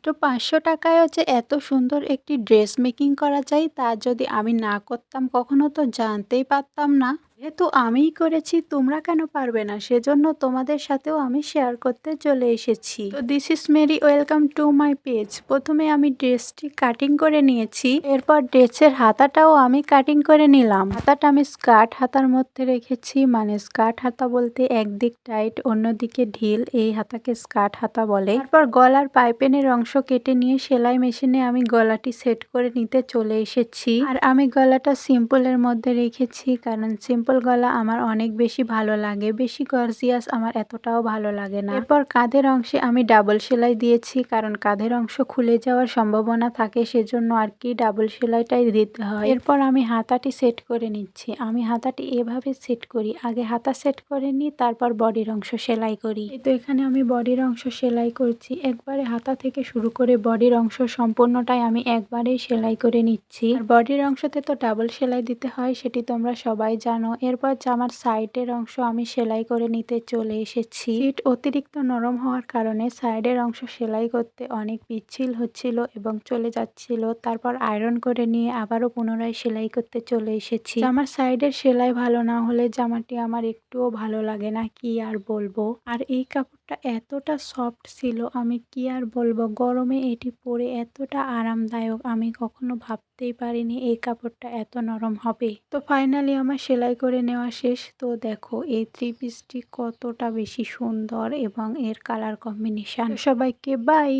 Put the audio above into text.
মাত্র ৫০০ টাকায়ও যে এত সুন্দর একটি ড্রেস মেকিং করা যায় তা যদি আমি না করতাম কখনো তো জানতেই পারতাম না। যেহেতু আমিই করেছি তোমরা কেন পারবে না, সেজন্য তোমাদের সাথেও আমি শেয়ার করতে চলে এসেছি। তো this is Mary welcome to my page. প্রথমে আমি ড্রেসটি কাটিং করে নিয়েছি, এরপর ড্রেসের হাতাটাও আমি কাটিং করে নিলাম। হাতাটা আমি স্কার্ট হাতার মধ্যে রেখেছি, মানে স্কার্ট হাতা বলতে একদিক টাইট অন্যদিকে ঢিল, এই হাতাকে স্কার্ট হাতা বলে। তারপর গলার পাইপিনের অংশ কেটে নিয়ে সেলাই মেশিনে আমি গলাটি সেট করে নিতে চলে এসেছি। আর আমি গলাটা সিম্পলের মধ্যে রেখেছি, কারণ সিম্পল গলা আমার অনেক বেশি ভালো লাগে, বেশি গর্জিয়াস আমার এতটাও ভালো লাগে না। এরপর কাঁধের অংশে আমি ডাবল সেলাই দিয়েছি, কারণ কাঁধের অংশ খুলে যাওয়ার সম্ভাবনা থাকে, সেজন্য আর কি ডাবল সেলাইটাই দিতে হয়। এরপর আমি হাতাটি সেট করে নিচ্ছি। আমি হাতাটি এভাবে সেট করি, আগে হাতা সেট করে নিই, তারপর বডির অংশ সেলাই করি। তো এখানে আমি বডির অংশ সেলাই করছি, একবারে হাতা থেকে শুরু করে বডির অংশ সম্পূর্ণটাই আমি একবারেই সেলাই করে নিচ্ছি। আর বডির অংশতে তো ডাবল সেলাই দিতে হয়, সেটি তোমরা সবাই জানো। এরপর জামার সাইডের অংশ আমি সেলাই করে নিতে চলে এসেছি। সিট অতিরিক্ত নরম হওয়ার কারণে সাইডের অংশ সেলাই করতে অনেক পিচ্ছিল হচ্ছিল এবং চলে যাচ্ছিল। তারপর আয়রন করে নিয়ে আবারও পুনরায় সেলাই করতে চলে এসেছি। জামার সাইডের সেলাই ভালো না হলে জামাটি আমার একটুও ভালো লাগে না, কি আর বলবো। আর এই কাপড়টা এতটা সফট ছিল, আমি কি আর বলবো, গরমে এটি পরে এতটা আরামদায়ক, আমি কখনো ভাবতেই পারিনি এই কাপড়টা এত নরম হবে। তো ফাইনালি আমার সেলাই করে নেওয়া শেষ। তো দেখো এই থ্রি পিসটি কতটা বেশি সুন্দর এবং এর কালার কম্বিনেশন। সবাইকে বাই।